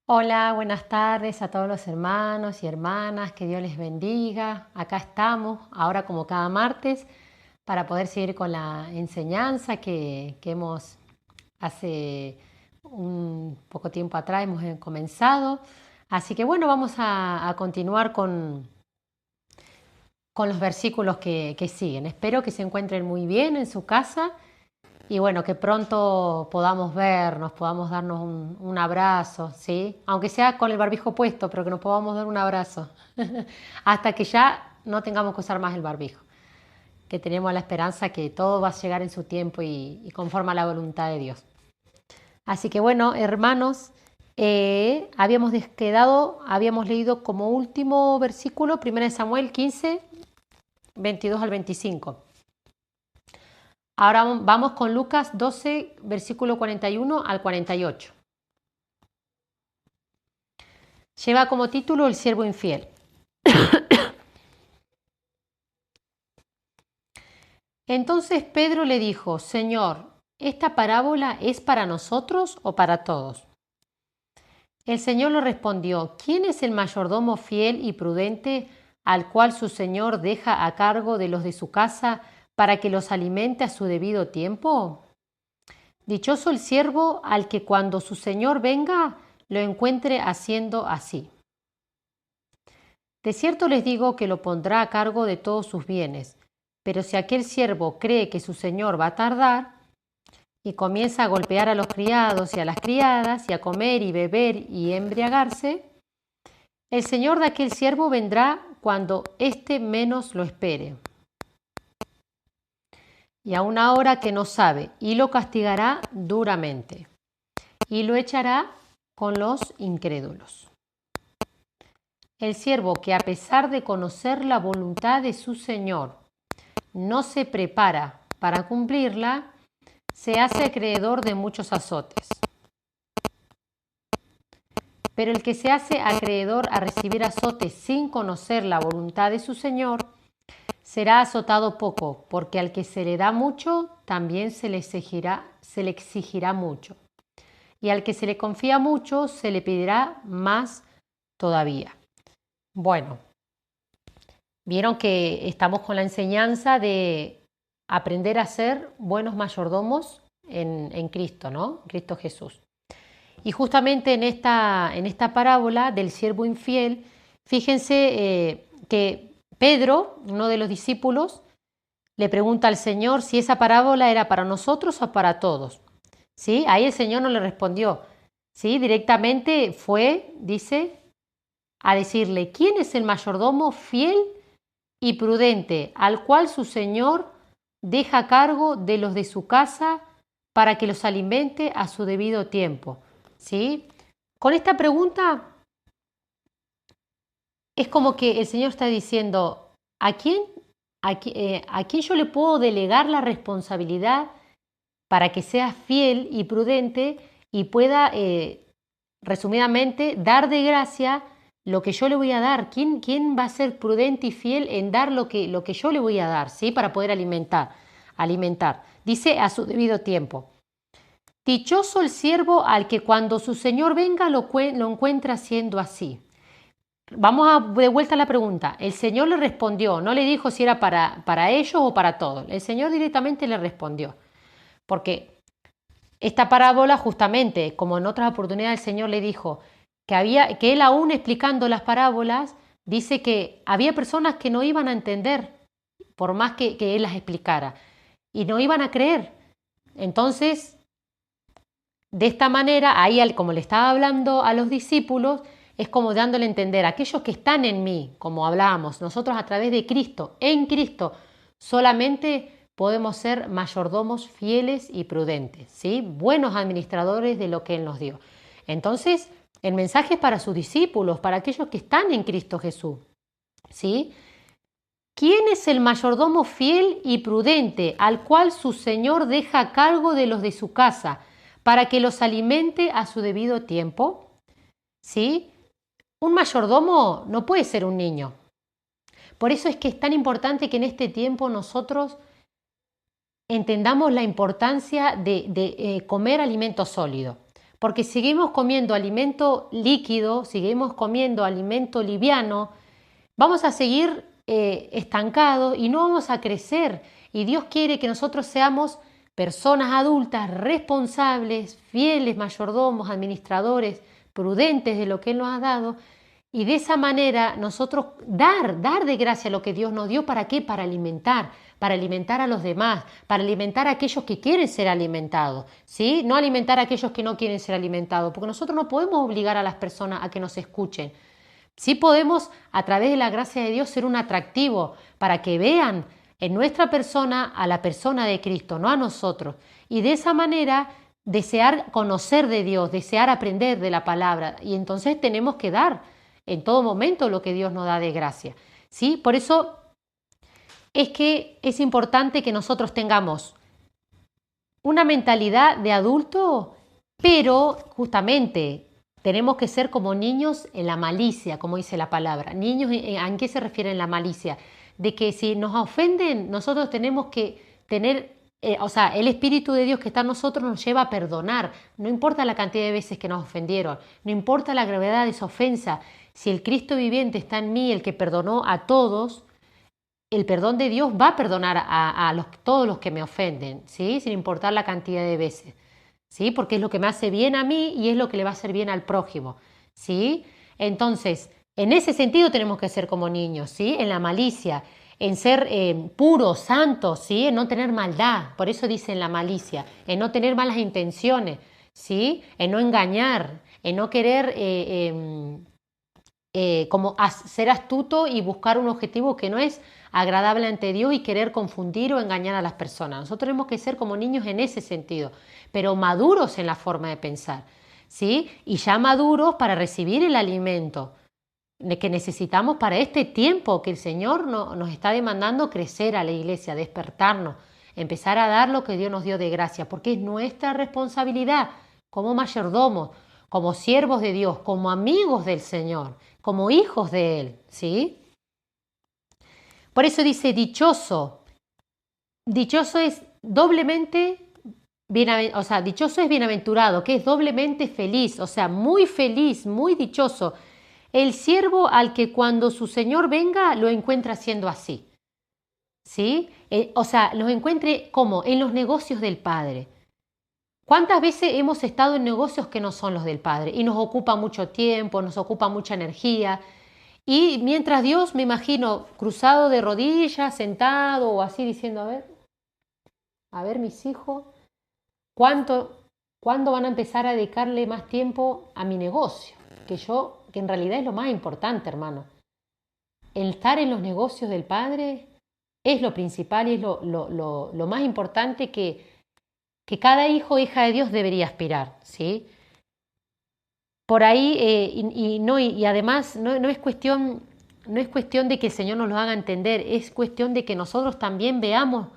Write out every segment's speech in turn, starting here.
Hola, buenas tardes a todos los hermanos y hermanas, que Dios les bendiga. Acá estamos, ahora como cada martes, para poder seguir con la enseñanza que hemos hace un poco tiempo atrás hemos comenzado. Así que bueno, vamos a continuar con los versículos que siguen. Espero que se encuentren muy bien en su casa y bueno, que pronto podamos vernos, podamos darnos un abrazo, ¿sí? Aunque sea con el barbijo puesto, pero que nos podamos dar un abrazo. Hasta que ya no tengamos que usar más el barbijo. Que tenemos la esperanza que todo va a llegar en su tiempo y conforme a la voluntad de Dios. Así que bueno, hermanos, habíamos leído como último versículo, 1 Samuel 15, 22 al 25. Ahora vamos con Lucas 12, versículo 41 al 48. Lleva como título El siervo infiel. Entonces Pedro le dijo: Señor, ¿esta parábola es para nosotros o para todos? El Señor le respondió: ¿Quién es el mayordomo fiel y prudente al cual su señor deja a cargo de los de su casa para que los alimente a su debido tiempo? Dichoso el siervo al que cuando su señor venga lo encuentre haciendo así. De cierto les digo que lo pondrá a cargo de todos sus bienes, pero si aquel siervo cree que su señor va a tardar y comienza a golpear a los criados y a las criadas y a comer y beber y embriagarse, el señor de aquel siervo vendrá cuando éste menos lo espere, y a una hora que no sabe, y lo castigará duramente, y lo echará con los incrédulos. El siervo que, a pesar de conocer la voluntad de su señor, no se prepara para cumplirla, se hace acreedor de muchos azotes. Pero el que se hace acreedor a recibir azotes sin conocer la voluntad de su señor, será azotado poco, porque al que se le da mucho, también se le exigirá mucho. Y al que se le confía mucho, se le pedirá más todavía. Bueno, vieron que estamos con la enseñanza de aprender a ser buenos mayordomos en Cristo, ¿no? Cristo Jesús. Y justamente en esta parábola del siervo infiel, fíjense que Pedro, uno de los discípulos, le pregunta al Señor si esa parábola era para nosotros o para todos. ¿Sí? Ahí el Señor no le respondió. ¿Sí? Directamente fue, dice, a decirle: ¿quién es el mayordomo fiel y prudente al cual su Señor deja a cargo de los de su casa para que los alimente a su debido tiempo? ¿Sí? Con esta pregunta es como que el Señor está diciendo: ¿a quién yo le puedo delegar la responsabilidad para que sea fiel y prudente y pueda, resumidamente, dar de gracia lo que yo le voy a dar? ¿Quién va a ser prudente y fiel en dar lo que yo le voy a dar, ¿sí? Para poder alimentar. Dice: a su debido tiempo. Dichoso el siervo al que cuando su señor venga lo encuentra haciendo así. Vamos de vuelta a la pregunta. El Señor le respondió, no le dijo si era para ellos o para todos. El Señor directamente le respondió. Porque esta parábola, justamente, como en otras oportunidades el Señor le dijo que Él, aún explicando las parábolas, dice que había personas que no iban a entender, por más que Él las explicara, y no iban a creer. Entonces, de esta manera, ahí, como le estaba hablando a los discípulos, es como dándole a entender: aquellos que están en mí, como hablábamos, nosotros a través de Cristo, en Cristo, solamente podemos ser mayordomos fieles y prudentes, ¿sí? Buenos administradores de lo que Él nos dio. Entonces, el mensaje es para sus discípulos, para aquellos que están en Cristo Jesús, ¿sí? ¿Quién es el mayordomo fiel y prudente al cual su señor deja a cargo de los de su casa para que los alimente a su debido tiempo? ¿Sí? Un mayordomo no puede ser un niño. Por eso es que es tan importante que en este tiempo nosotros entendamos la importancia de comer alimento sólido. porque seguimos comiendo alimento líquido, seguimos comiendo alimento liviano, vamos a seguir estancados y no vamos a crecer. Y Dios quiere que nosotros seamos personas adultas, responsables, fieles, mayordomos, administradores, prudentes de lo que Él nos ha dado. Y de esa manera nosotros dar de gracia lo que Dios nos dio. ¿Para qué? Para alimentar a los demás, para alimentar a aquellos que quieren ser alimentados, ¿sí? No alimentar a aquellos que no quieren ser alimentados, porque nosotros no podemos obligar a las personas a que nos escuchen. Sí podemos, a través de la gracia de Dios, ser un atractivo para que vean en nuestra persona a la persona de Cristo, no a nosotros. Y de esa manera desear conocer de Dios, desear aprender de la palabra. Y entonces tenemos que dar en todo momento lo que Dios nos da de gracia, ¿sí? Por eso es que es importante que nosotros tengamos una mentalidad de adulto, pero justamente tenemos que ser como niños en la malicia, como dice la palabra. Niños, ¿en qué se refiere en la malicia? De que si nos ofenden, nosotros tenemos que tener, el Espíritu de Dios que está en nosotros nos lleva a perdonar. No importa la cantidad de veces que nos ofendieron, no importa la gravedad de esa ofensa. Si el Cristo viviente está en mí, el que perdonó a todos, el perdón de Dios va a perdonar a todos los que me ofenden, ¿sí? Sin importar la cantidad de veces. ¿Sí? Porque es lo que me hace bien a mí y es lo que le va a hacer bien al prójimo, ¿sí? Entonces, en ese sentido tenemos que ser como niños, ¿sí? En la malicia, en ser puros, santos, ¿sí? En no tener maldad, por eso dice en la malicia, en no tener malas intenciones, ¿sí? En no engañar, en no querer como ser astuto y buscar un objetivo que no es agradable ante Dios y querer confundir o engañar a las personas. Nosotros tenemos que ser como niños en ese sentido, pero maduros en la forma de pensar, ¿sí? Y ya maduros para recibir el alimento que necesitamos para este tiempo que el Señor nos está demandando crecer a la iglesia, despertarnos, empezar a dar lo que Dios nos dio de gracia, porque es nuestra responsabilidad como mayordomos, como siervos de Dios, como amigos del Señor, como hijos de Él, ¿sí? Por eso dice dichoso. Dichoso es doblemente dichoso es bienaventurado, que es doblemente feliz, o sea, muy feliz, muy dichoso. El siervo al que cuando su Señor venga lo encuentra siendo así, ¿sí? Los encuentre como en los negocios del Padre. ¿Cuántas veces hemos estado en negocios que no son los del Padre y nos ocupa mucho tiempo, nos ocupa mucha energía? Y mientras Dios, me imagino, cruzado de rodillas, sentado o así diciendo, a ver mis hijos, ¿cuándo van a empezar a dedicarle más tiempo a mi negocio? Que en realidad es lo más importante, hermano. El estar en los negocios del Padre es lo principal y es lo más importante que cada hijo o hija de Dios debería aspirar, ¿sí? Por ahí, y además no es cuestión de que el Señor nos lo haga entender, es cuestión de que nosotros también veamos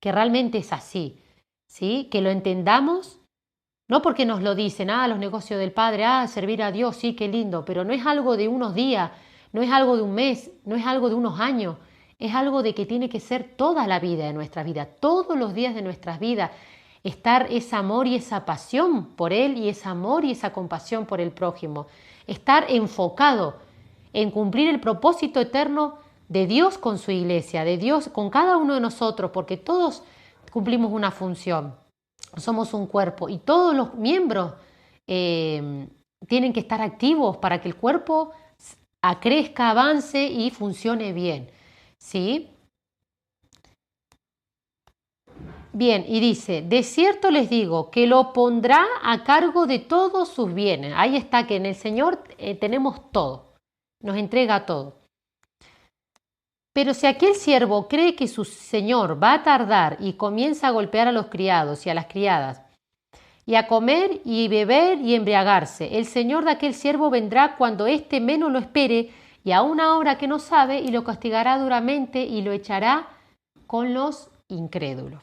que realmente es así, ¿sí? Que lo entendamos, no porque nos lo dicen, los negocios del Padre, servir a Dios, sí, qué lindo, pero no es algo de unos días, no es algo de un mes, no es algo de unos años, es algo de que tiene que ser toda la vida de nuestra vida, todos los días de nuestras vidas, estar ese amor y esa pasión por Él y ese amor y esa compasión por el prójimo. Estar enfocado en cumplir el propósito eterno de Dios con su iglesia, de Dios con cada uno de nosotros, porque todos cumplimos una función, somos un cuerpo y todos los miembros tienen que estar activos para que el cuerpo crezca, avance y funcione bien, ¿sí? Bien, y dice, de cierto les digo que lo pondrá a cargo de todos sus bienes. Ahí está que en el Señor tenemos todo, nos entrega todo. Pero si aquel siervo cree que su Señor va a tardar y comienza a golpear a los criados y a las criadas, y a comer y beber y embriagarse, el Señor de aquel siervo vendrá cuando éste menos lo espere y a una hora que no sabe y lo castigará duramente y lo echará con los incrédulos.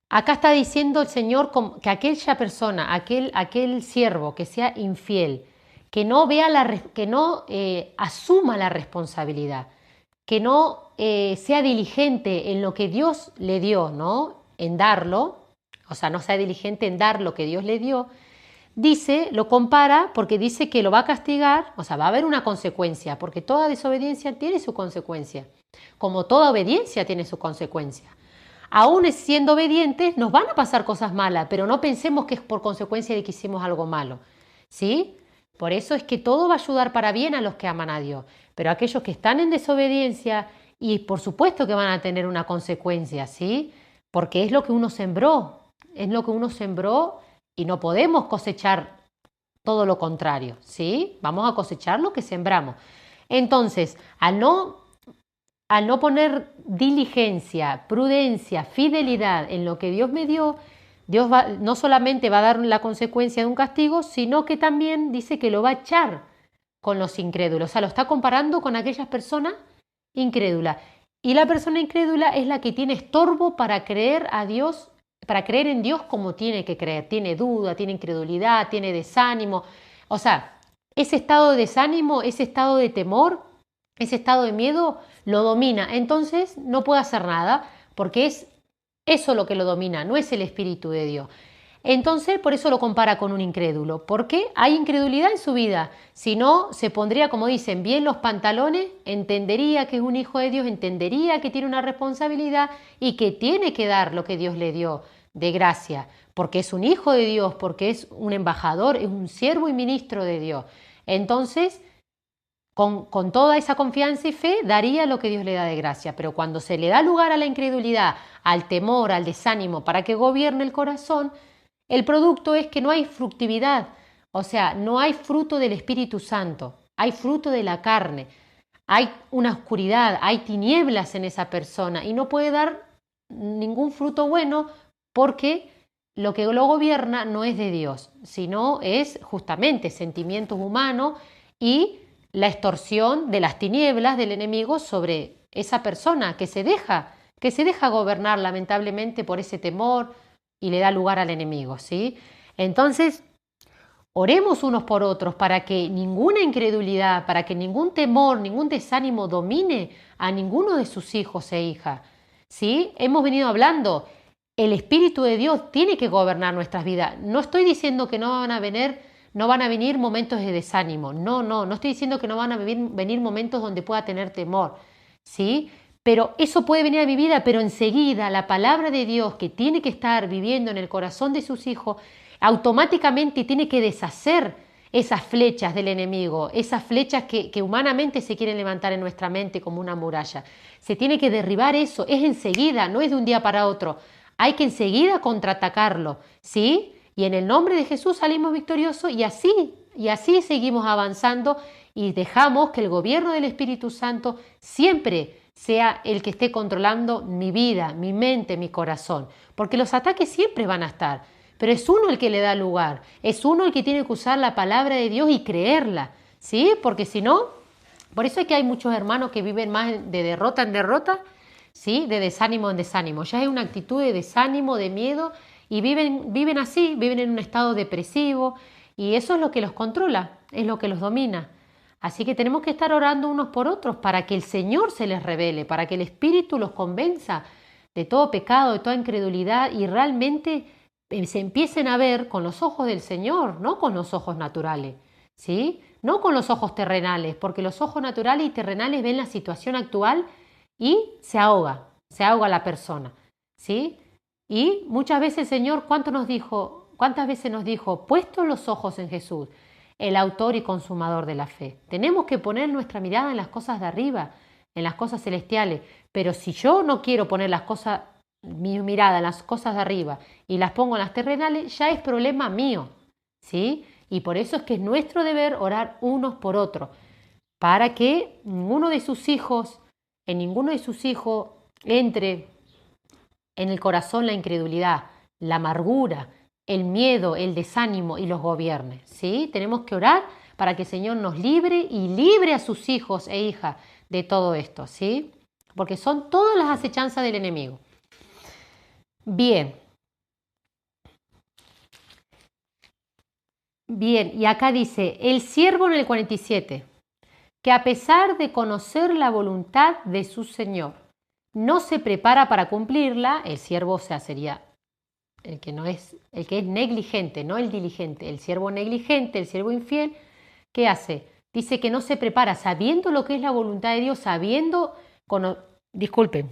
Acá está diciendo el Señor que aquella persona, aquel siervo que sea infiel, que no asuma la responsabilidad, que no sea diligente en lo que Dios le dio, ¿no? En darlo, o sea, no sea diligente en dar lo que Dios le dio, dice, lo compara porque dice que lo va a castigar, o sea, va a haber una consecuencia, porque toda desobediencia tiene su consecuencia, como toda obediencia tiene su consecuencia. Aún siendo obedientes, nos van a pasar cosas malas, pero no pensemos que es por consecuencia de que hicimos algo malo, ¿sí? Por eso es que todo va a ayudar para bien a los que aman a Dios, pero aquellos que están en desobediencia, y por supuesto que van a tener una consecuencia, ¿sí? Porque es lo que uno sembró, es lo que uno sembró y no podemos cosechar todo lo contrario, ¿sí? Vamos a cosechar lo que sembramos. Entonces, al no poner diligencia, prudencia, fidelidad en lo que Dios me dio, Dios no solamente va a dar la consecuencia de un castigo, sino que también dice que lo va a echar con los incrédulos. O sea, lo está comparando con aquellas personas incrédulas. Y la persona incrédula es la que tiene estorbo para creer a Dios, para creer en Dios como tiene que creer. Tiene duda, tiene incredulidad, tiene desánimo. O sea, ese estado de desánimo, ese estado de temor, ese estado de miedo lo domina. Entonces no puede hacer nada porque es eso lo que lo domina, no es el Espíritu de Dios. Entonces, por eso lo compara con un incrédulo, porque hay incredulidad en su vida. Si no, se pondría, como dicen, bien los pantalones, entendería que es un hijo de Dios, entendería que tiene una responsabilidad y que tiene que dar lo que Dios le dio de gracia, porque es un hijo de Dios, porque es un embajador, es un siervo y ministro de Dios. Entonces, con toda esa confianza y fe, daría lo que Dios le da de gracia. Pero cuando se le da lugar a la incredulidad, al temor, al desánimo, para que gobierne el corazón, el producto es que no hay fructividad, o sea, no hay fruto del Espíritu Santo, hay fruto de la carne, hay una oscuridad, hay tinieblas en esa persona y no puede dar ningún fruto bueno porque lo que lo gobierna no es de Dios, sino es justamente sentimientos humanos y la extorsión de las tinieblas del enemigo sobre esa persona que se deja gobernar lamentablemente por ese temor y le da lugar al enemigo, ¿sí? Entonces, oremos unos por otros para que ninguna incredulidad, para que ningún temor, ningún desánimo domine a ninguno de sus hijos e hijas, ¿sí? Hemos venido hablando, el Espíritu de Dios tiene que gobernar nuestras vidas. No estoy diciendo que no van a venir momentos de desánimo. No estoy diciendo que no van a venir momentos donde pueda tener temor, ¿sí? Pero eso puede venir a mi vida, pero enseguida la palabra de Dios que tiene que estar viviendo en el corazón de sus hijos, automáticamente tiene que deshacer esas flechas del enemigo, esas flechas que humanamente se quieren levantar en nuestra mente como una muralla. Se tiene que derribar eso, es enseguida, no es de un día para otro. Hay que enseguida contraatacarlo, ¿sí? Y en el nombre de Jesús salimos victoriosos y así seguimos avanzando y dejamos que el gobierno del Espíritu Santo siempre sea el que esté controlando mi vida, mi mente, mi corazón. Porque los ataques siempre van a estar, pero es uno el que le da lugar, es uno el que tiene que usar la palabra de Dios y creerla, ¿sí? Porque si no, por eso es que hay muchos hermanos que viven más de derrota en derrota, ¿sí? De desánimo en desánimo. Ya hay una actitud de desánimo, de miedo y viven así, viven en un estado depresivo y eso es lo que los controla, es lo que los domina. Así que tenemos que estar orando unos por otros para que el Señor se les revele, para que el Espíritu los convenza de todo pecado, de toda incredulidad y realmente se empiecen a ver con los ojos del Señor, no con los ojos naturales, ¿sí? No con los ojos terrenales, porque los ojos naturales y terrenales ven la situación actual y se ahoga la persona, ¿sí? Y muchas veces el Señor, ¿cuántas veces nos dijo, puestos los ojos en Jesús, el autor y consumador de la fe? Tenemos que poner nuestra mirada en las cosas de arriba, en las cosas celestiales, pero si yo no quiero poner mi mirada en las cosas de arriba y las pongo en las terrenales, ya es problema mío, ¿sí? Y por eso es que es nuestro deber orar unos por otros, para que en ninguno de sus hijos entre en el corazón la incredulidad, la amargura, el miedo, el desánimo y los gobierne, ¿sí? Tenemos que orar para que el Señor nos libre y libre a sus hijos e hijas de todo esto, ¿sí? Porque son todas las acechanzas del enemigo. Bien, y acá dice, el siervo en el 47, que a pesar de conocer la voluntad de su Señor, no se prepara para cumplirla, el siervo, o sea, sería el que no es, el que es negligente, no el diligente, el siervo negligente, el siervo infiel, ¿qué hace? Dice que no se prepara sabiendo lo que es la voluntad de Dios, disculpen,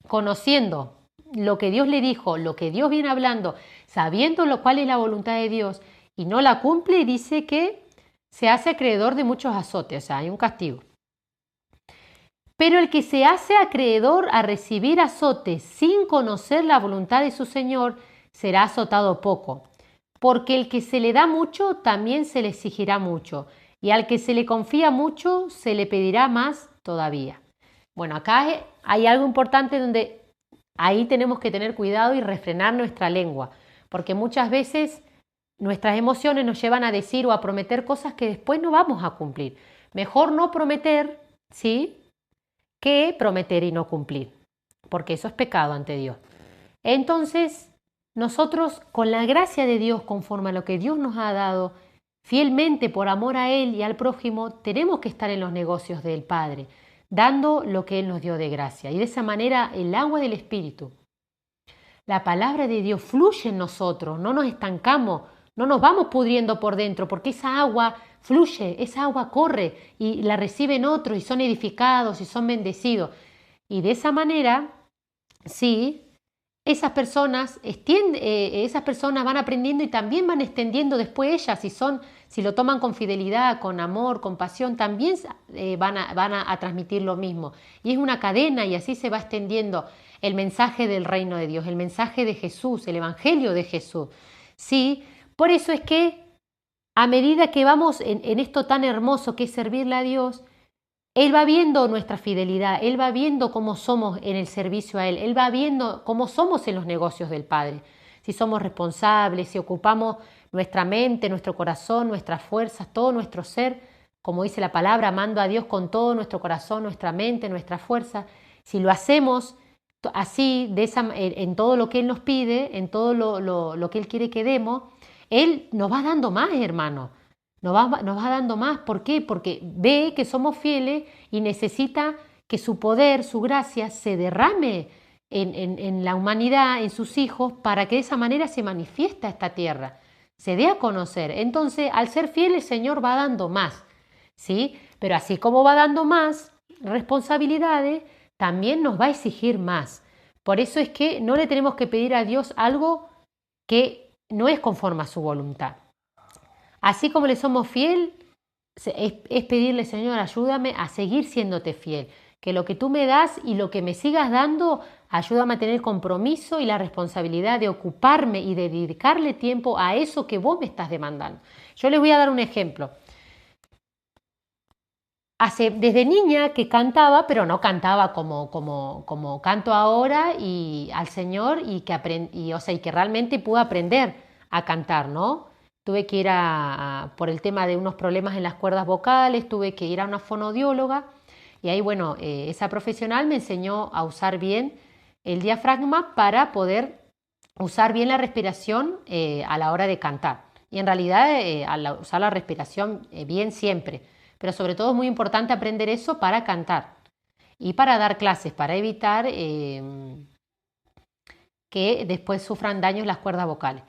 conociendo lo que Dios le dijo, lo que Dios viene hablando, sabiendo cuál es la voluntad de Dios y no la cumple, y dice que se hace acreedor de muchos azotes, o sea, hay un castigo. Pero el que se hace acreedor a recibir azotes sin conocer la voluntad de su Señor será azotado poco, porque el que se le da mucho también se le exigirá mucho, y al que se le confía mucho se le pedirá más todavía. Bueno, acá hay algo importante donde ahí tenemos que tener cuidado y refrenar nuestra lengua, porque muchas veces nuestras emociones nos llevan a decir o a prometer cosas que después no vamos a cumplir. Mejor no prometer, ¿sí?, que prometer y no cumplir, porque eso es pecado ante Dios. Entonces, nosotros, con la gracia de Dios, conforme a lo que Dios nos ha dado, fielmente por amor a Él y al prójimo, tenemos que estar en los negocios del Padre, dando lo que Él nos dio de gracia. Y de esa manera, el agua del Espíritu, la palabra de Dios fluye en nosotros, no nos estancamos, no nos vamos pudriendo por dentro, porque esa agua fluye, esa agua corre y la reciben otros y son edificados y son bendecidos. Y de esa manera, sí, esas personas van aprendiendo y también van extendiendo después ellas, si lo toman con fidelidad, con amor, con pasión, también van a transmitir lo mismo. Y es una cadena y así se va extendiendo el mensaje del reino de Dios, el mensaje de Jesús, el evangelio de Jesús. Sí, por eso es que a medida que vamos en esto tan hermoso que es servirle a Dios, Él va viendo nuestra fidelidad, Él va viendo cómo somos en el servicio a Él va viendo cómo somos en los negocios del Padre. Si somos responsables, si ocupamos nuestra mente, nuestro corazón, nuestras fuerzas, todo nuestro ser, como dice la palabra, amando a Dios con todo nuestro corazón, nuestra mente, nuestra fuerza. Si lo hacemos así, en todo lo que Él nos pide, en todo lo que Él quiere que demos, Él nos va dando más, hermano. Nos va dando más. ¿Por qué? Porque ve que somos fieles y necesita que su poder, su gracia se derrame en la humanidad, en sus hijos, para que de esa manera se manifiesta esta tierra, se dé a conocer. Entonces, al ser fiel, el Señor va dando más, ¿sí? Pero así como va dando más responsabilidades, también nos va a exigir más. Por eso es que no le tenemos que pedir a Dios algo que no es conforme a su voluntad. Así como le somos fiel, es pedirle, Señor, ayúdame a seguir siéndote fiel, que lo que tú me das y lo que me sigas dando, ayúdame a tener compromiso y la responsabilidad de ocuparme y de dedicarle tiempo a eso que vos me estás demandando. Yo les voy a dar un ejemplo. Desde niña que cantaba, pero no cantaba como canto ahora y al Señor y que realmente pude aprender a cantar, ¿no? Tuve que ir por el tema de unos problemas en las cuerdas vocales, tuve que ir a una fonodióloga y ahí, bueno, esa profesional me enseñó a usar bien el diafragma para poder usar bien la respiración a la hora de cantar. Y en realidad al usar la respiración bien siempre, pero sobre todo es muy importante aprender eso para cantar y para dar clases, para evitar que después sufran daños las cuerdas vocales.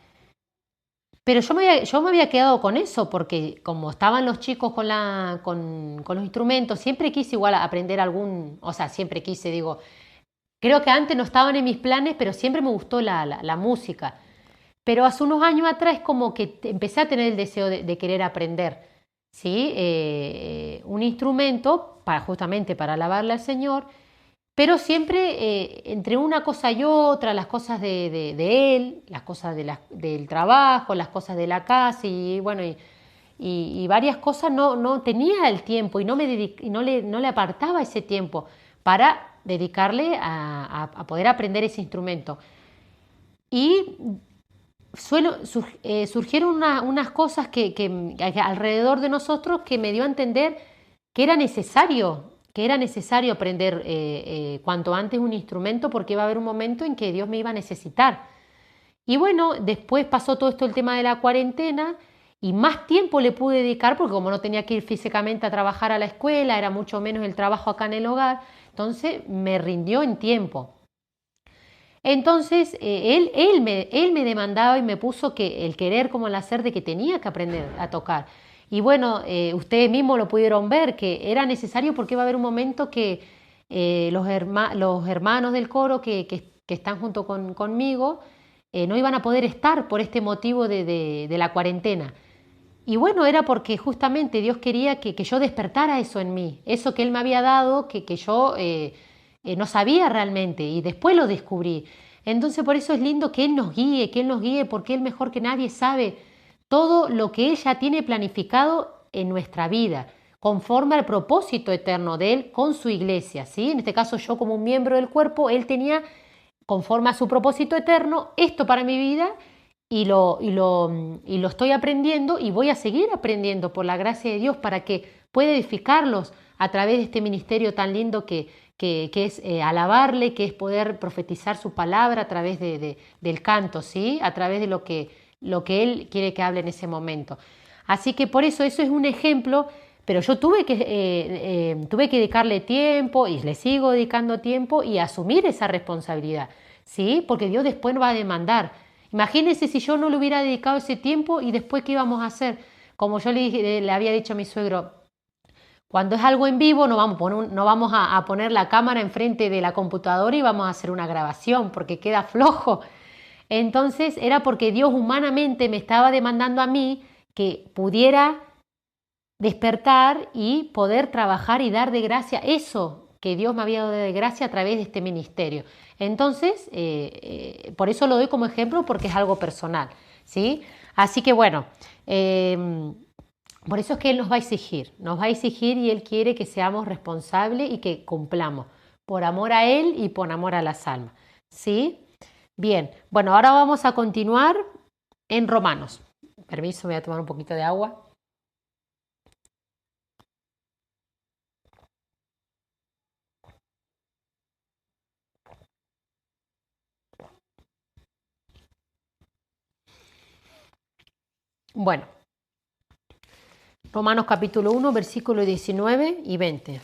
Pero yo me había quedado con eso, porque como estaban los chicos con los instrumentos, siempre quise igual aprender siempre quise, digo, creo que antes no estaban en mis planes, pero siempre me gustó la música. Pero hace unos años atrás como que empecé a tener el deseo de querer aprender, ¿sí? Un instrumento justamente para alabarle al Señor, pero siempre entre una cosa y otra, las cosas de Él, las cosas del trabajo, las cosas de la casa y bueno, y varias cosas no tenía el tiempo y no le apartaba ese tiempo para dedicarle a poder aprender ese instrumento. Y surgieron unas cosas que alrededor de nosotros que me dio a entender que era necesario aprender cuanto antes un instrumento, porque iba a haber un momento en que Dios me iba a necesitar. Y bueno, después pasó todo esto el tema de la cuarentena y más tiempo le pude dedicar, porque como no tenía que ir físicamente a trabajar a la escuela, era mucho menos el trabajo acá en el hogar, entonces me rindió en tiempo. Entonces, él me demandaba y me puso que el querer como el hacer de que tenía que aprender a tocar. Y bueno, ustedes mismos lo pudieron ver, que era necesario porque va a haber un momento que los hermanos del coro que están junto conmigo no iban a poder estar por este motivo de la cuarentena. Y bueno, era porque justamente Dios quería que yo despertara eso en mí, eso que Él me había dado, que yo no sabía realmente y después lo descubrí. Entonces por eso es lindo que Él nos guíe, porque Él mejor que nadie sabe todo lo que Él ya tiene planificado en nuestra vida, conforme al propósito eterno de Él con su iglesia, ¿sí? En este caso yo como un miembro del cuerpo, Él tenía, conforme a su propósito eterno, esto para mi vida y lo estoy aprendiendo y voy a seguir aprendiendo por la gracia de Dios para que pueda edificarlos a través de este ministerio tan lindo que es alabarle, que es poder profetizar su palabra a través del canto, ¿sí? A través de lo que Él quiere que hable en ese momento. Así que por eso es un ejemplo, pero yo tuve que dedicarle tiempo y le sigo dedicando tiempo y asumir esa responsabilidad, ¿sí? Porque Dios después nos va a demandar. Imagínense si yo no le hubiera dedicado ese tiempo y después qué íbamos a hacer. Como yo le había dicho a mi suegro, cuando es algo en vivo no vamos a poner la cámara enfrente de la computadora y vamos a hacer una grabación porque queda flojo. Entonces era porque Dios humanamente me estaba demandando a mí que pudiera despertar y poder trabajar y dar de gracia eso que Dios me había dado de gracia a través de este ministerio. Entonces, por eso lo doy como ejemplo porque es algo personal, ¿sí? Así que bueno, por eso es que Él nos va a exigir y Él quiere que seamos responsables y que cumplamos, por amor a Él y por amor a las almas, ¿sí? Bien, bueno, ahora vamos a continuar en Romanos. Permiso, voy a tomar un poquito de agua. Bueno, Romanos capítulo 1, versículos 19 y 20.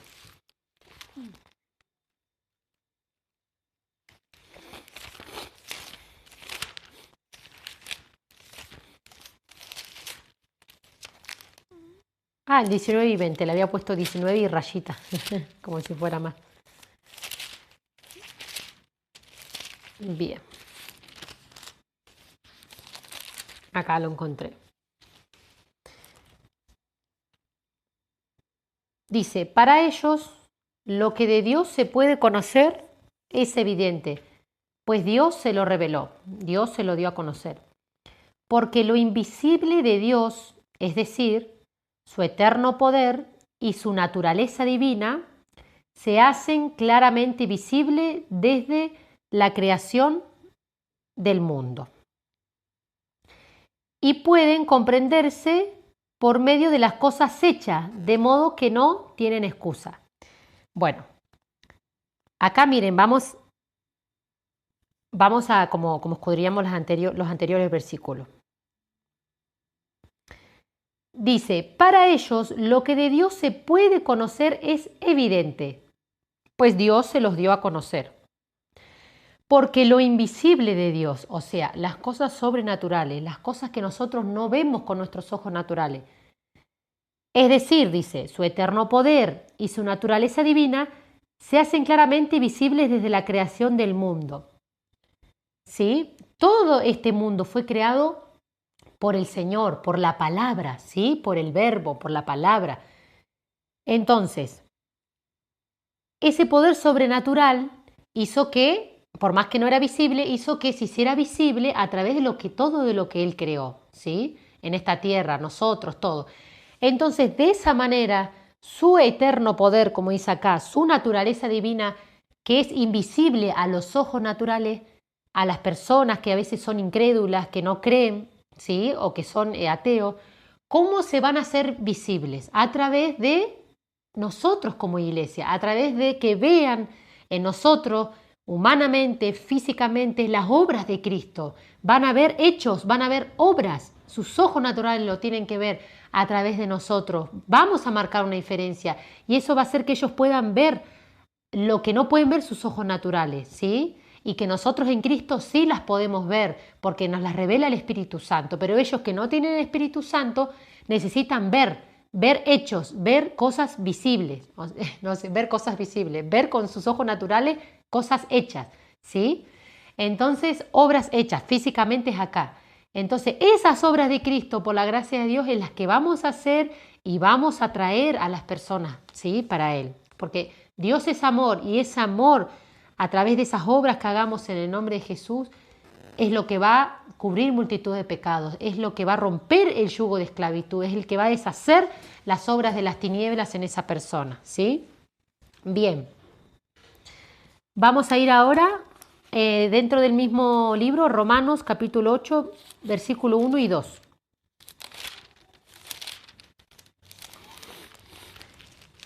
Ah, el 19 y 20, le había puesto 19 y rayita, como si fuera más. Bien. Acá lo encontré. Dice, para ellos lo que de Dios se puede conocer es evidente, pues Dios se lo reveló, Dios se lo dio a conocer. Porque lo invisible de Dios, es decir, su eterno poder y su naturaleza divina, se hacen claramente visibles desde la creación del mundo y pueden comprenderse por medio de las cosas hechas, de modo que no tienen excusa. Bueno, acá miren, vamos a como escudriñamos los anteriores versículos. Dice, para ellos lo que de Dios se puede conocer es evidente, pues Dios se los dio a conocer. Porque lo invisible de Dios, o sea, las cosas sobrenaturales, las cosas que nosotros no vemos con nuestros ojos naturales, es decir, dice, su eterno poder y su naturaleza divina se hacen claramente visibles desde la creación del mundo. ¿Sí? Todo este mundo fue creado por el Señor, por la palabra, ¿sí? Por el verbo, por la palabra. Entonces, ese poder sobrenatural hizo que, por más que no era visible, hizo que se hiciera visible a través de todo de lo que Él creó, ¿sí? En esta tierra, nosotros, todo. Entonces, de esa manera, su eterno poder, como dice acá, su naturaleza divina, que es invisible a los ojos naturales, a las personas que a veces son incrédulas, que no creen, ¿sí? O que son ateos, ¿cómo se van a hacer visibles? A través de nosotros como iglesia, a través de que vean en nosotros humanamente, físicamente, las obras de Cristo. Van a ver hechos, van a ver obras. Sus ojos naturales lo tienen que ver a través de nosotros. Vamos a marcar una diferencia y eso va a hacer que ellos puedan ver lo que no pueden ver sus ojos naturales, ¿sí? y que nosotros en Cristo sí las podemos ver porque nos las revela el Espíritu Santo, pero ellos que no tienen el Espíritu Santo necesitan ver hechos, ver cosas visibles, no sé, ver cosas visibles, ver con sus ojos naturales cosas hechas, ¿sí? Entonces, obras hechas, físicamente es acá. Entonces, esas obras de Cristo, por la gracia de Dios, es las que vamos a hacer y vamos a traer a las personas, ¿sí? Para Él. Porque Dios es amor y ese amor, a través de esas obras que hagamos en el nombre de Jesús, es lo que va a cubrir multitud de pecados, es lo que va a romper el yugo de esclavitud, es el que va a deshacer las obras de las tinieblas en esa persona, ¿sí? Bien. Vamos a ir ahora dentro del mismo libro, Romanos capítulo 8, versículo 1 y 2.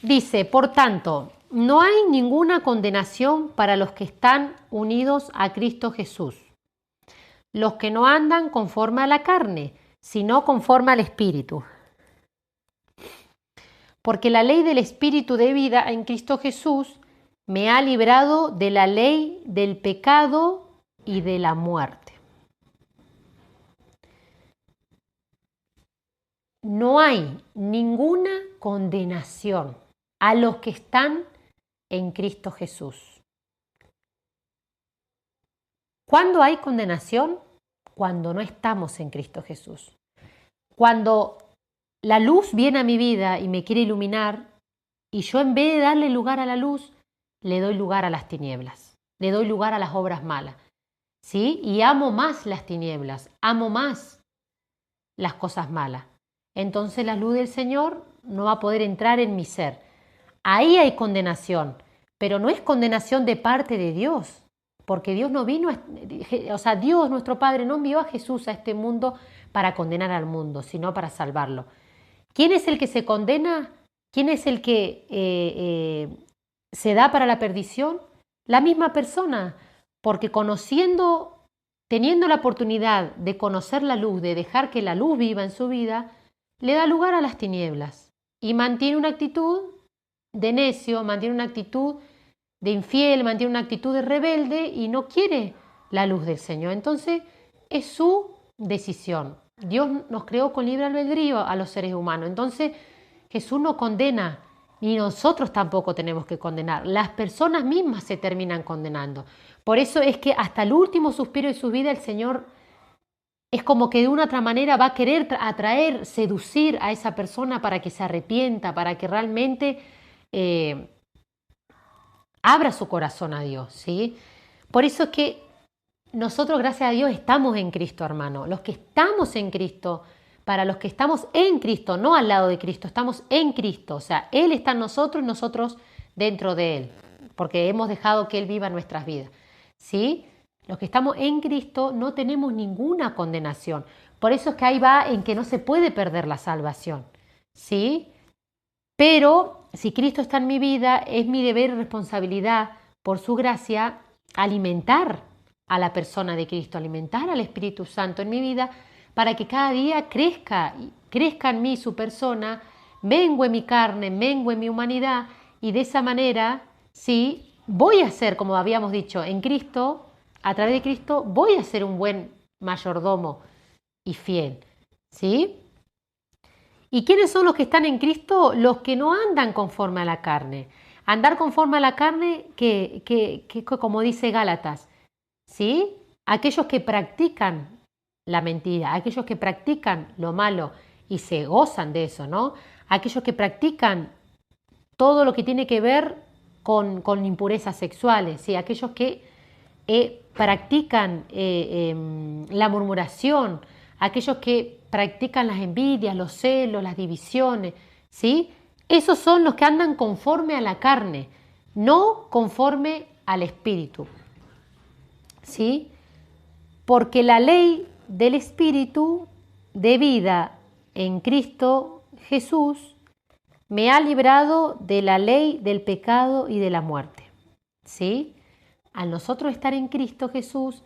Dice, por tanto, no hay ninguna condenación para los que están unidos a Cristo Jesús, los que no andan conforme a la carne, sino conforme al Espíritu. Porque la ley del Espíritu de vida en Cristo Jesús me ha librado de la ley del pecado y de la muerte. No hay ninguna condenación a los que están en Cristo Jesús. ¿Cuándo hay condenación? Cuando no estamos en Cristo Jesús. Cuando la luz viene a mi vida y me quiere iluminar y yo en vez de darle lugar a la luz, le doy lugar a las tinieblas, le doy lugar a las obras malas, ¿sí? Y amo más las tinieblas, amo más las cosas malas. Entonces la luz del Señor no va a poder entrar en mi ser. Ahí hay condenación, pero no es condenación de parte de Dios, porque Dios no vino, Dios nuestro Padre no envió a Jesús a este mundo para condenar al mundo, sino para salvarlo. ¿Quién es el que se condena? ¿Quién es el que se da para la perdición? La misma persona, porque teniendo la oportunidad de conocer la luz, de dejar que la luz viva en su vida, le da lugar a las tinieblas y mantiene una actitud de necio, mantiene una actitud de infiel, mantiene una actitud de rebelde y no quiere la luz del Señor. Entonces es su decisión. Dios nos creó con libre albedrío a los seres humanos. Entonces Jesús no condena, ni nosotros tampoco tenemos que condenar. Las personas mismas se terminan condenando. Por eso es que hasta el último suspiro de su vida el Señor es como que de una otra manera va a querer atraer, seducir a esa persona para que se arrepienta, para que realmente abra su corazón a Dios, ¿sí? Por eso es que nosotros, gracias a Dios, estamos en Cristo, hermano. Los que estamos en Cristo, para los que estamos en Cristo, no al lado de Cristo, estamos en Cristo. O sea, Él está en nosotros y nosotros dentro de Él, porque hemos dejado que Él viva nuestras vidas, ¿sí? Los que estamos en Cristo no tenemos ninguna condenación. Por eso es que ahí va en que no se puede perder la salvación, ¿sí? Pero si Cristo está en mi vida, es mi deber y responsabilidad, por su gracia, alimentar a la persona de Cristo, alimentar al Espíritu Santo en mi vida, para que cada día crezca en mí su persona, mengue mi carne, mengue mi humanidad, y de esa manera, sí, voy a ser, como habíamos dicho, en Cristo, a través de Cristo, voy a ser un buen mayordomo y fiel, ¿sí? ¿Y quiénes son los que están en Cristo? Los que no andan conforme a la carne. Andar conforme a la carne, que como dice Gálatas, ¿sí? Aquellos que practican la mentira, aquellos que practican lo malo y se gozan de eso, ¿no? Aquellos que practican todo lo que tiene que ver con impurezas sexuales, ¿sí? Aquellos que practican la murmuración, aquellos que practican las envidias, los celos, las divisiones, ¿sí? Esos son los que andan conforme a la carne, no conforme al Espíritu, ¿sí? Porque la ley del Espíritu de vida en Cristo Jesús me ha librado de la ley del pecado y de la muerte, ¿sí? Al nosotros estar en Cristo Jesús,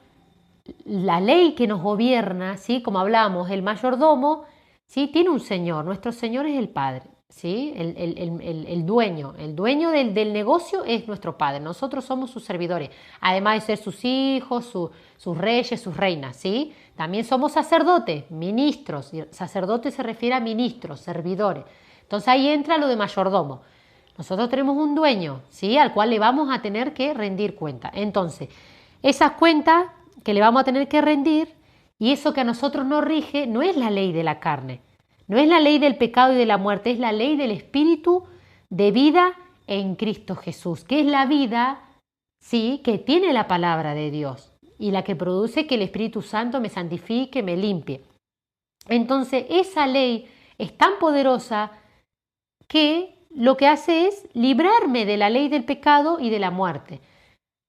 la ley que nos gobierna, ¿sí? Como hablamos, el mayordomo, ¿sí? Tiene un Señor, nuestro Señor es el Padre. ¿sí? El dueño, del negocio es nuestro Padre, nosotros somos sus servidores, además de ser sus hijos, sus reyes, sus reinas, ¿sí? También somos sacerdotes, ministros, sacerdote se refiere a ministros, servidores, entonces ahí entra lo de mayordomo. Nosotros tenemos un dueño, ¿sí? Al cual le vamos a tener que rendir cuenta. Entonces, esas cuentas que le vamos a tener que rendir y eso que a nosotros nos rige no es la ley de la carne, no es la ley del pecado y de la muerte, es la ley del espíritu de vida en Cristo Jesús, que es la vida, sí, que tiene la palabra de Dios y la que produce que el Espíritu Santo me santifique, me limpie. Entonces, esa ley es tan poderosa que lo que hace es librarme de la ley del pecado y de la muerte.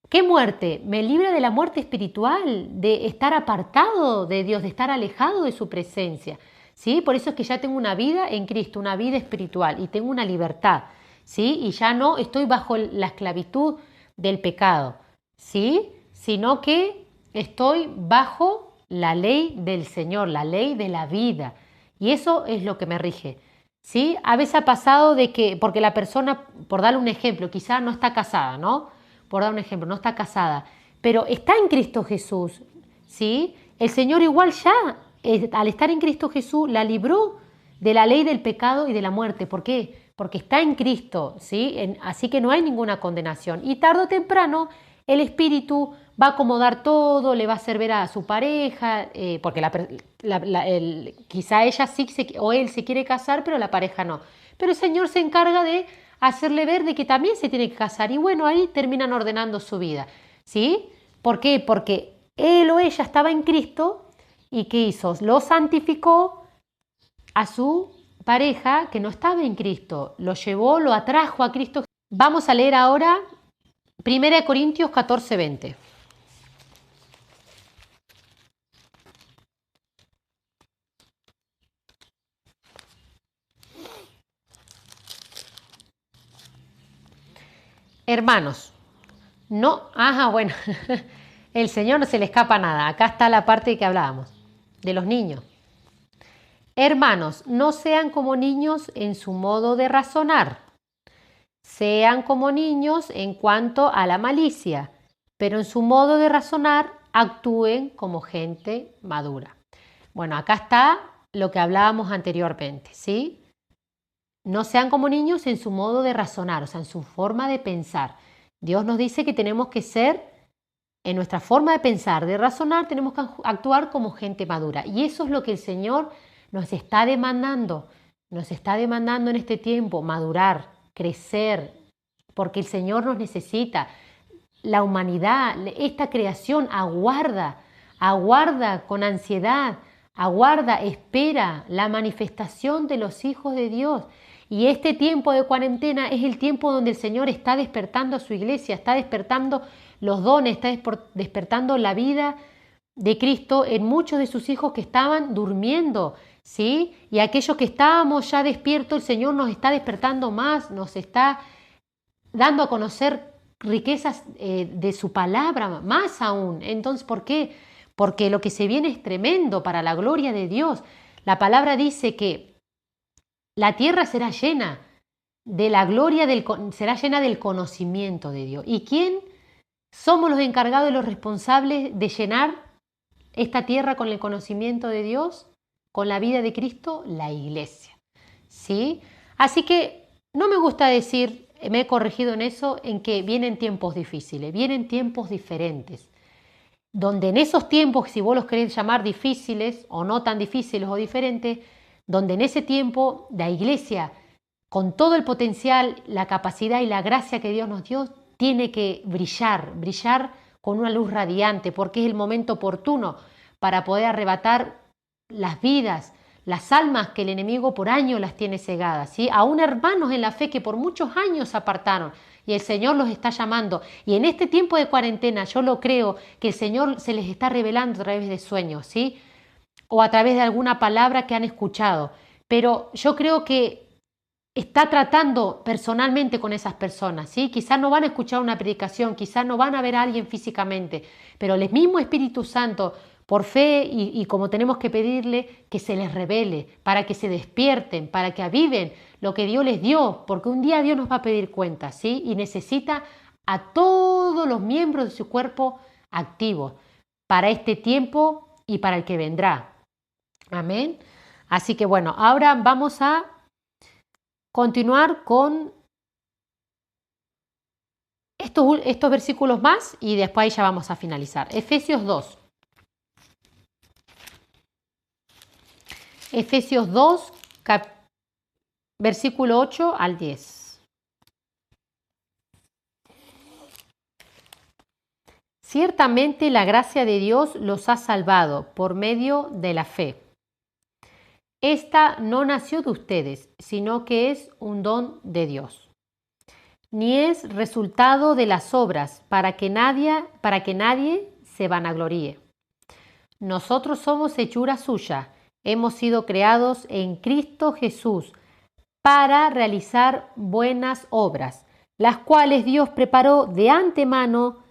¿Qué muerte? Me libra de la muerte espiritual, de estar apartado de Dios, de estar alejado de su presencia. ¿Sí? Por eso es que ya tengo una vida en Cristo, una vida espiritual y tengo una libertad, ¿sí? Y ya no estoy bajo la esclavitud del pecado, ¿sí? Sino que estoy bajo la ley del Señor, la ley de la vida. Y eso es lo que me rige, ¿sí? A veces ha pasado de que, porque la persona, por darle un ejemplo, quizá no está casada, ¿no? Por dar un ejemplo, no está casada, pero está en Cristo Jesús, ¿sí? El Señor igual ya al estar en Cristo Jesús, la libró de la ley del pecado y de la muerte. ¿Por qué? Porque está en Cristo, ¿sí? Así que no hay ninguna condenación. Y tarde o temprano el Espíritu va a acomodar todo, le va a hacer ver a su pareja, porque quizá ella sí o él se quiere casar, pero la pareja no. Pero el Señor se encarga de hacerle ver de que también se tiene que casar. Y bueno, ahí terminan ordenando su vida, ¿sí? ¿Por qué? Porque él o ella estaba en Cristo. ¿Y qué hizo? Lo santificó a su pareja que no estaba en Cristo. Lo llevó, lo atrajo a Cristo. Vamos a leer ahora 1 Corintios 14, 20. Hermanos, no, bueno, el Señor no se le escapa nada. Acá está la parte que hablábamos, de los niños. Hermanos, no sean como niños en su modo de razonar. Sean como niños en cuanto a la malicia, pero en su modo de razonar actúen como gente madura. Bueno, acá está lo que hablábamos anteriormente, ¿sí? No sean como niños en su modo de razonar, o sea, en su forma de pensar. Dios nos dice que tenemos que ser, en nuestra forma de pensar, de razonar, tenemos que actuar como gente madura. Y eso es lo que el Señor nos está demandando en este tiempo, madurar, crecer, porque el Señor nos necesita. La humanidad, esta creación aguarda con ansiedad, espera la manifestación de los hijos de Dios. Y este tiempo de cuarentena es el tiempo donde el Señor está despertando a su iglesia, está despertando los dones, está despertando la vida de Cristo en muchos de sus hijos que estaban durmiendo, ¿sí? Y aquellos que estábamos ya despiertos, el Señor nos está despertando más, nos está dando a conocer riquezas de su palabra, más aún. Entonces, ¿por qué? Porque lo que se viene es tremendo para la gloria de Dios. La palabra dice que la tierra será llena de la gloria, será llena del conocimiento de Dios. ¿Y quién somos los encargados y los responsables de llenar esta tierra con el conocimiento de Dios, con la vida de Cristo? La iglesia, ¿sí? Así que no me gusta decir, me he corregido en eso, en que vienen tiempos difíciles, vienen tiempos diferentes, donde en esos tiempos, si vos los querés llamar difíciles o no tan difíciles o diferentes, donde en ese tiempo la iglesia, con todo el potencial, la capacidad y la gracia que Dios nos dio, tiene que brillar con una luz radiante, porque es el momento oportuno para poder arrebatar las vidas, las almas que el enemigo por años las tiene cegadas, ¿sí? Aún hermanos en la fe que por muchos años se apartaron y el Señor los está llamando. Y en este tiempo de cuarentena yo lo creo que el Señor se les está revelando a través de sueños, ¿sí? O a través de alguna palabra que han escuchado. Pero yo creo que está tratando personalmente con esas personas, ¿sí? Quizás no van a escuchar una predicación, quizás no van a ver a alguien físicamente, pero el mismo Espíritu Santo, por fe y como tenemos que pedirle que se les revele, para que se despierten, para que aviven lo que Dios les dio, porque un día Dios nos va a pedir cuentas, ¿sí? Y necesita a todos los miembros de su cuerpo activos para este tiempo y para el que vendrá. Amén. Así que bueno, ahora vamos a continuar con estos versículos más y después ahí ya vamos a finalizar. Efesios 2. Efesios 2, versículo 8 al 10. Ciertamente la gracia de Dios los ha salvado por medio de la fe. Esta no nació de ustedes, sino que es un don de Dios. Ni es resultado de las obras para que nadie se vanagloríe. Nosotros somos hechura suya, hemos sido creados en Cristo Jesús para realizar buenas obras, las cuales Dios preparó de antemano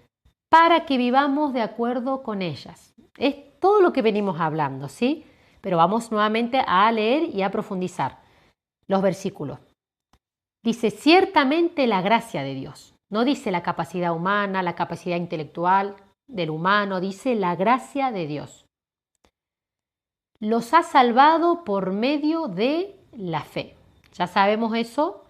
para que vivamos de acuerdo con ellas. Es todo lo que venimos hablando, ¿sí? Pero vamos nuevamente a leer y a profundizar los versículos. Dice, ciertamente la gracia de Dios. No dice la capacidad humana, la capacidad intelectual del humano, dice la gracia de Dios. Los ha salvado por medio de la fe. Ya sabemos eso.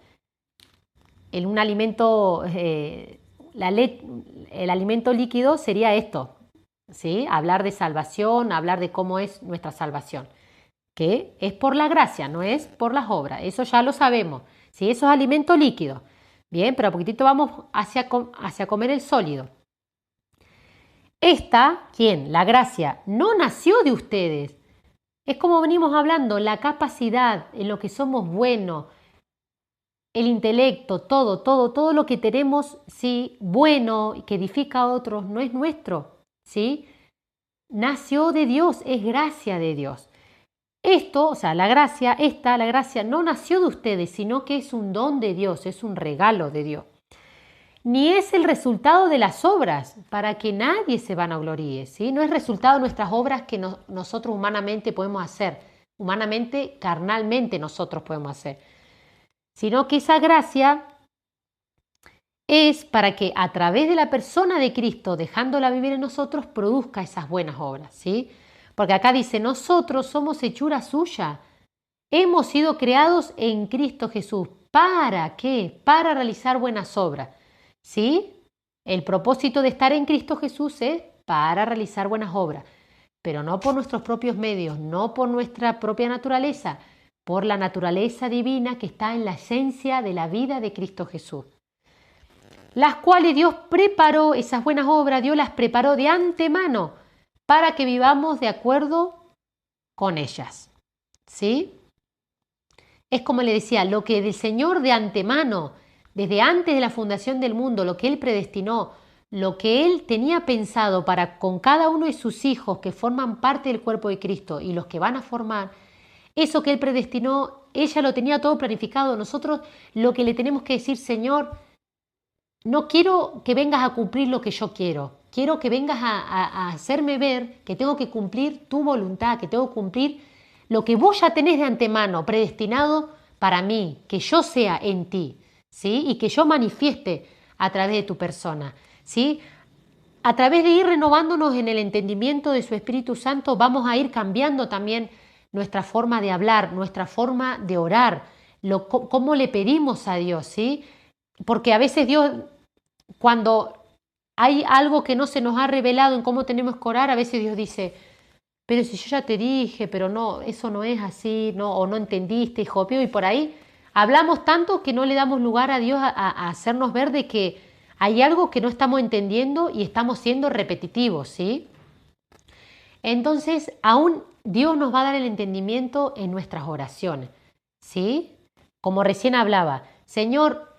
En un alimento, el alimento líquido sería esto, ¿sí? Hablar de salvación, hablar de cómo es nuestra salvación, que es por la gracia, no es por las obras. Eso ya lo sabemos. ¿Sí? Eso es alimento líquido. Bien, pero a poquitito vamos hacia comer el sólido. Esta, ¿quién? La gracia, no nació de ustedes. Es como venimos hablando, la capacidad en lo que somos buenos, el intelecto, todo lo que tenemos, ¿sí? Bueno y que edifica a otros, no es nuestro, ¿sí? Nació de Dios, es gracia de Dios. Esto, o sea, la gracia no nació de ustedes, sino que es un don de Dios, es un regalo de Dios. Ni es el resultado de las obras, para que nadie se vanagloríe, ¿sí? No es resultado de nuestras obras que nosotros humanamente podemos hacer, humanamente, carnalmente nosotros podemos hacer, sino que esa gracia es para que a través de la persona de Cristo, dejándola vivir en nosotros, produzca esas buenas obras, ¿sí? Porque acá dice, nosotros somos hechura suya. Hemos sido creados en Cristo Jesús. ¿Para qué? Para realizar buenas obras. ¿Sí? El propósito de estar en Cristo Jesús es para realizar buenas obras. Pero no por nuestros propios medios, no por nuestra propia naturaleza, por la naturaleza divina que está en la esencia de la vida de Cristo Jesús. Las cuales Dios preparó, esas buenas obras, Dios las preparó de antemano para que vivamos de acuerdo con ellas. ¿Sí? Es como le decía, lo que el Señor de antemano, desde antes de la fundación del mundo, lo que Él predestinó, lo que Él tenía pensado para con cada uno de sus hijos que forman parte del cuerpo de Cristo y los que van a formar, eso que Él predestinó, ella lo tenía todo planificado. Nosotros lo que le tenemos que decir, Señor, no quiero que vengas a cumplir lo que yo quiero. Quiero que vengas a hacerme ver que tengo que cumplir tu voluntad, que tengo que cumplir lo que vos ya tenés de antemano, predestinado para mí, que yo sea en ti, ¿sí? Y que yo manifieste a través de tu persona, ¿sí? A través de ir renovándonos en el entendimiento de su Espíritu Santo, vamos a ir cambiando también nuestra forma de hablar, nuestra forma de orar, cómo le pedimos a Dios, ¿sí? Porque a veces Dios, cuando hay algo que no se nos ha revelado en cómo tenemos que orar, a veces Dios dice, pero si yo ya te dije, pero no, eso no es así, no, o no entendiste, hijo mío, y por ahí hablamos tanto que no le damos lugar a Dios a hacernos ver de que hay algo que no estamos entendiendo y estamos siendo repetitivos, ¿sí? Entonces, aún Dios nos va a dar el entendimiento en nuestras oraciones, ¿sí? Como recién hablaba, Señor,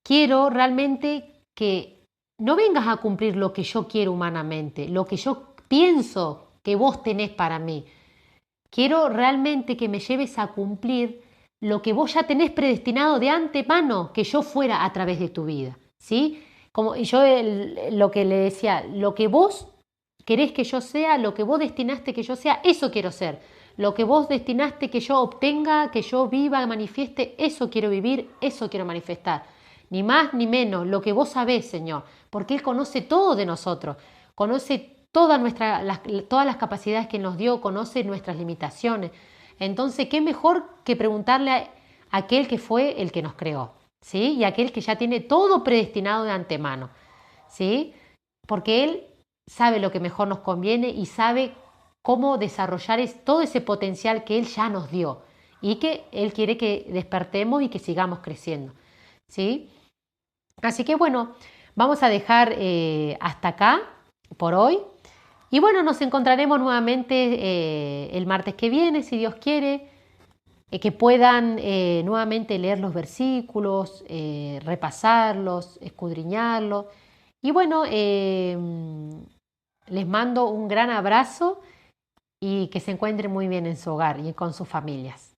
quiero realmente que no vengas a cumplir lo que yo quiero humanamente, lo que yo pienso que vos tenés para mí. Quiero realmente que me lleves a cumplir lo que vos ya tenés predestinado de antemano que yo fuera a través de tu vida, ¿sí? Como yo lo que le decía, lo que vos querés que yo sea, lo que vos destinaste que yo sea, eso quiero ser. Lo que vos destinaste que yo obtenga, que yo viva, manifieste, eso quiero vivir, eso quiero manifestar. Ni más ni menos, lo que vos sabés, Señor, porque Él conoce todo de nosotros, conoce todas las capacidades que nos dio, conoce nuestras limitaciones. Entonces, ¿qué mejor que preguntarle a aquel que fue el que nos creó? ¿Sí? Y aquel que ya tiene todo predestinado de antemano. ¿Sí? Porque Él sabe lo que mejor nos conviene y sabe cómo desarrollar todo ese potencial que Él ya nos dio y que Él quiere que despertemos y que sigamos creciendo. ¿Sí? Así que bueno, vamos a dejar hasta acá por hoy. Y bueno, nos encontraremos nuevamente el martes que viene, si Dios quiere, que puedan nuevamente leer los versículos, repasarlos, escudriñarlos. Y bueno, les mando un gran abrazo y que se encuentren muy bien en su hogar y con sus familias.